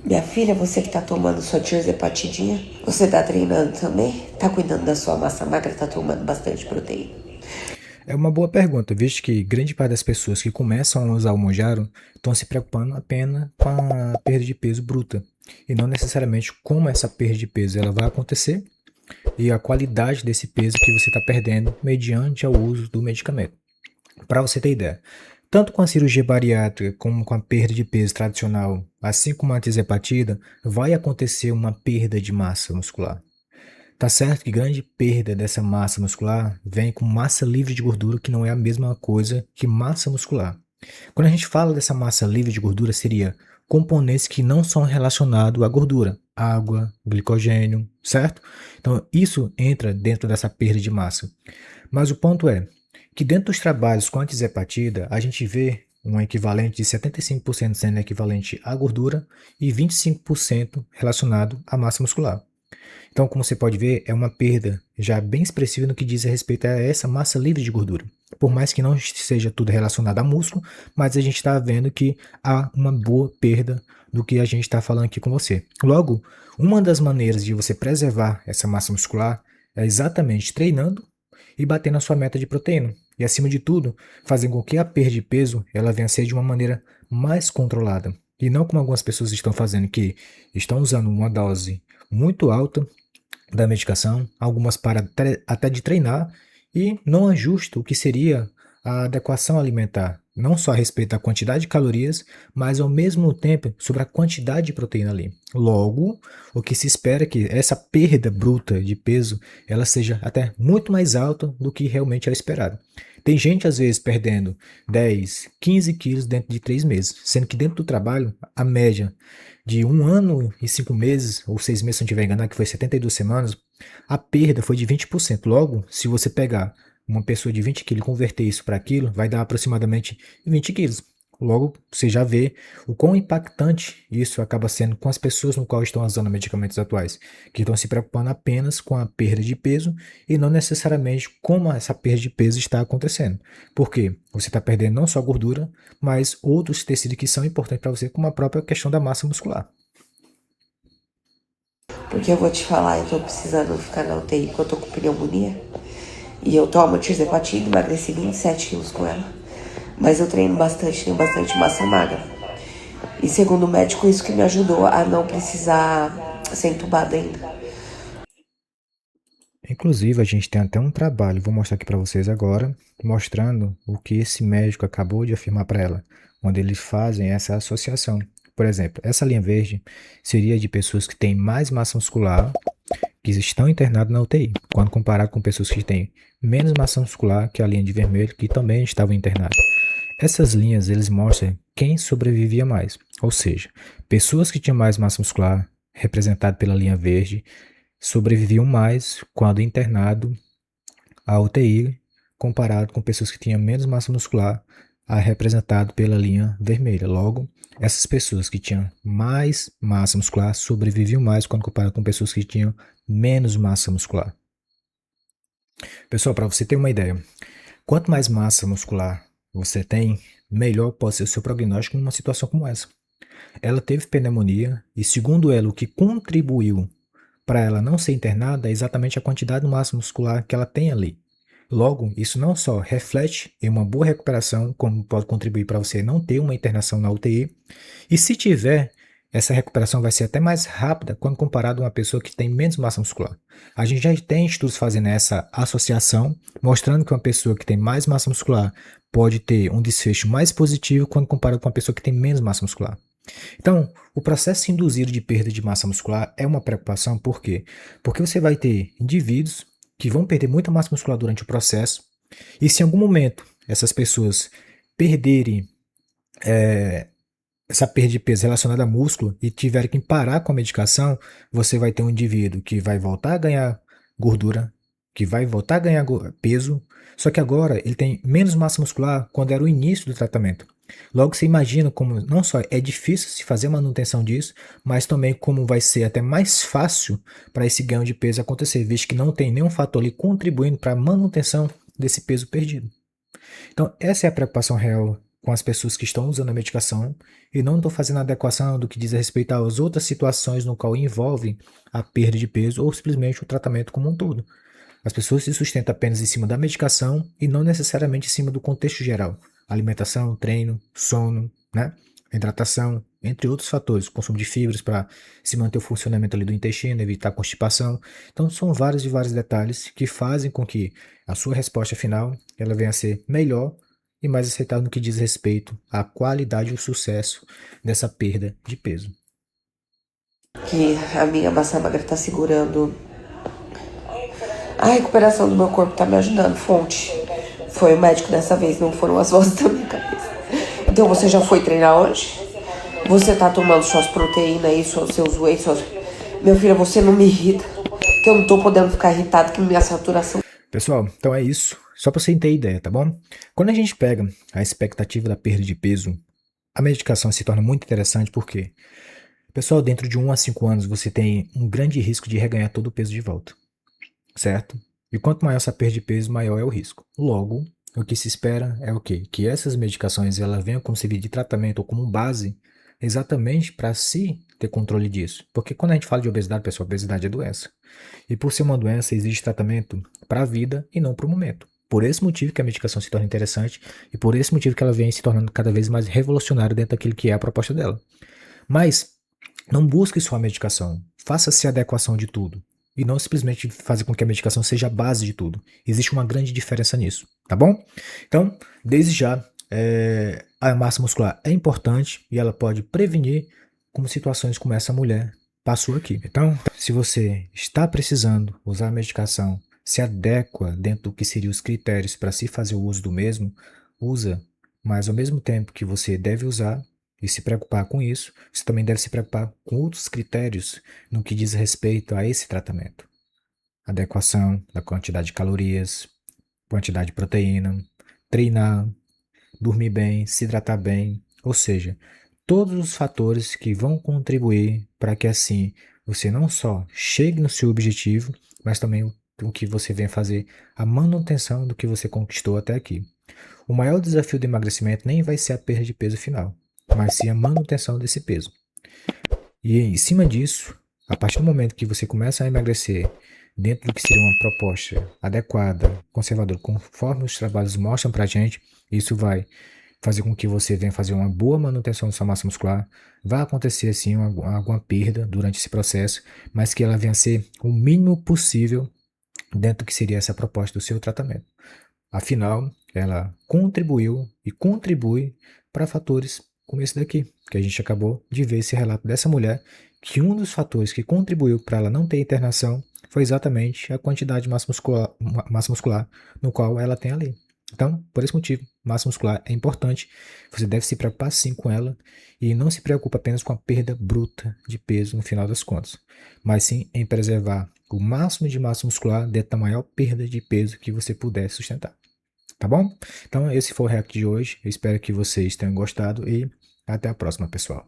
Minha filha, você que tá tomando sua tirzepatidinha, você tá treinando também? Tá cuidando da sua massa magra, tá tomando bastante proteína? É uma boa pergunta, visto que grande parte das pessoas que começam a usar o Monjaro estão se preocupando apenas com a perda de peso bruta e não necessariamente como essa perda de peso ela vai acontecer e a qualidade desse peso que você está perdendo mediante o uso do medicamento. Para você ter ideia, tanto com a cirurgia bariátrica como com a perda de peso tradicional, assim como a antizepatida, vai acontecer uma perda de massa muscular. Tá certo que grande perda dessa massa muscular vem com massa livre de gordura, que não é a mesma coisa que massa muscular. Quando a gente fala dessa massa livre de gordura, seria componentes que não são relacionados à gordura, água, glicogênio, certo? Então, isso entra dentro dessa perda de massa. Mas o ponto é que dentro dos trabalhos com antizepatida, a gente vê um equivalente de 75% sendo equivalente à gordura e 25% relacionado à massa muscular. Então, como você pode ver, é uma perda já bem expressiva no que diz respeito a essa massa livre de gordura. Por mais que não seja tudo relacionado a músculo, mas a gente está vendo que há uma boa perda do que a gente está falando aqui com você. Logo, uma das maneiras de você preservar essa massa muscular é exatamente treinando e batendo a sua meta de proteína. E acima de tudo, fazer com que a perda de peso ela venha a ser de uma maneira mais controlada. E não como algumas pessoas estão fazendo, que estão usando uma dose muito alta da medicação, algumas para até de treinar, e não ajusta o que seria a adequação alimentar, não só a respeito da quantidade de calorias, mas ao mesmo tempo sobre a quantidade de proteína ali. Logo, o que se espera é que essa perda bruta de peso ela seja até muito mais alta do que realmente é esperado. Tem gente, às vezes, perdendo 10, 15 quilos dentro de 3 meses, sendo que dentro do trabalho, a média de 1 ano e 5 meses, ou 6 meses, se não estiver enganado, que foi 72 semanas, a perda foi de 20%. Logo, se você pegar uma pessoa de 20 quilos e converter isso para aquilo, vai dar aproximadamente 20 quilos. Logo, você já vê o quão impactante isso acaba sendo com as pessoas no qual estão usando medicamentos atuais, que estão se preocupando apenas com a perda de peso e não necessariamente como essa perda de peso está acontecendo. Porque você está perdendo não só gordura, mas outros tecidos que são importantes para você, como a própria questão da massa muscular. Porque eu vou te falar, eu tô precisando ficar na UTI porque eu tô com pneumonia. E eu tomo tirzepatida, emagreci 27 quilos com ela. Mas eu treino bastante, tenho bastante massa magra. E segundo o médico, isso que me ajudou a não precisar ser entubada ainda. Inclusive, a gente tem até um trabalho, vou mostrar aqui para vocês agora, mostrando o que esse médico acabou de afirmar para ela, onde eles fazem essa associação. Por exemplo, essa linha verde seria de pessoas que têm mais massa muscular, que estão internadas na UTI, quando comparado com pessoas que têm menos massa muscular que a linha de vermelho, que também estavam internadas. Essas linhas eles mostram quem sobrevivia mais, ou seja, pessoas que tinham mais massa muscular, representado pela linha verde, sobreviviam mais quando internado à UTI, comparado com pessoas que tinham menos massa muscular, representado pela linha vermelha. Logo, essas pessoas que tinham mais massa muscular sobreviviam mais quando comparado com pessoas que tinham menos massa muscular. Pessoal, para você ter uma ideia, quanto mais massa muscular você tem, melhor pode ser o seu prognóstico numa situação como essa. Ela teve pneumonia e, segundo ela, o que contribuiu para ela não ser internada é exatamente a quantidade de massa muscular que ela tem ali. Logo, isso não só reflete em uma boa recuperação, como pode contribuir para você não ter uma internação na UTI, e se tiver, essa recuperação vai ser até mais rápida quando comparado a uma pessoa que tem menos massa muscular. A gente já tem estudos fazendo essa associação, mostrando que uma pessoa que tem mais massa muscular pode ter um desfecho mais positivo quando comparado com uma pessoa que tem menos massa muscular. Então, o processo induzido de perda de massa muscular é uma preocupação, por quê? Porque você vai ter indivíduos que vão perder muita massa muscular durante o processo, e se em algum momento essas pessoas perderem essa perda de peso relacionada a músculo e tiverem que parar com a medicação, você vai ter um indivíduo que vai voltar a ganhar gordura, que vai voltar a ganhar peso, só que agora ele tem menos massa muscular quando era o início do tratamento. Logo, você imagina como não só é difícil se fazer a manutenção disso, mas também como vai ser até mais fácil para esse ganho de peso acontecer, visto que não tem nenhum fator ali contribuindo para a manutenção desse peso perdido. Então, essa é a preocupação real com as pessoas que estão usando a medicação e não estou fazendo adequação do que diz a respeito às outras situações no qual envolvem a perda de peso ou simplesmente o tratamento como um todo. As pessoas se sustentam apenas em cima da medicação e não necessariamente em cima do contexto geral. Alimentação, treino, sono, né? Hidratação, entre outros fatores, consumo de fibras para se manter o funcionamento ali do intestino, evitar constipação. Então são vários e vários detalhes que fazem com que a sua resposta final ela venha a ser melhor e mais aceitável no que diz respeito à qualidade e o sucesso dessa perda de peso. Que a minha massa magra tá segurando. A recuperação do meu corpo tá me ajudando, fonte. Foi o médico dessa vez, não foram as vozes da minha cabeça. Então você já foi treinar hoje? Você tá tomando suas proteínas aí, seus whey, suas... Meu filho, você não me irrita. Que eu não tô podendo ficar irritado que minha saturação... Pessoal, então é isso. Só para você ter ideia, tá bom? Quando a gente pega a expectativa da perda de peso, a medicação se torna muito interessante porque, pessoal, dentro de 1 a 5 anos você tem um grande risco de reganhar todo o peso de volta, certo? E quanto maior essa perda de peso, maior é o risco. Logo, o que se espera é o quê? Que essas medicações ela venham como servir de tratamento ou como base exatamente para se ter controle disso. Porque quando a gente fala de obesidade, pessoal, obesidade é doença. E por ser uma doença, existe tratamento para a vida e não para o momento. Por esse motivo que a medicação se torna interessante e por esse motivo que ela vem se tornando cada vez mais revolucionária dentro daquilo que é a proposta dela. Mas não busque só a medicação, faça-se a adequação de tudo e não simplesmente fazer com que a medicação seja a base de tudo. Existe uma grande diferença nisso, tá bom? Então, desde já, a massa muscular é importante e ela pode prevenir como situações como essa mulher passou aqui. Então, se você está precisando usar a medicação, se adequa dentro do que seriam os critérios para se fazer o uso do mesmo, usa, mas ao mesmo tempo que você deve usar e se preocupar com isso, você também deve se preocupar com outros critérios no que diz respeito a esse tratamento. Adequação da quantidade de calorias, quantidade de proteína, treinar, dormir bem, se hidratar bem, ou seja, todos os fatores que vão contribuir para que assim você não só chegue no seu objetivo, mas também o que você vem fazer a manutenção do que você conquistou até aqui. O maior desafio do emagrecimento nem vai ser a perda de peso final, mas sim a manutenção desse peso. E em cima disso, a partir do momento que você começa a emagrecer dentro do que seria uma proposta adequada, conservadora, conforme os trabalhos mostram pra gente, isso vai fazer com que você venha fazer uma boa manutenção da sua massa muscular. Vai acontecer sim alguma perda durante esse processo, mas que ela venha a ser o mínimo possível dentro do que seria essa proposta do seu tratamento. Afinal, ela contribuiu e contribui para fatores como esse daqui, que a gente acabou de ver esse relato dessa mulher, que um dos fatores que contribuiu para ela não ter internação foi exatamente a quantidade de massa muscular no qual ela tem ali. Então, por esse motivo, massa muscular é importante, você deve se preocupar sim com ela e não se preocupe apenas com a perda bruta de peso no final das contas, mas sim em preservar o máximo de massa muscular dentro da maior perda de peso que você puder sustentar. Tá bom? Então esse foi o react de hoje. Eu espero que vocês tenham gostado e até a próxima, pessoal.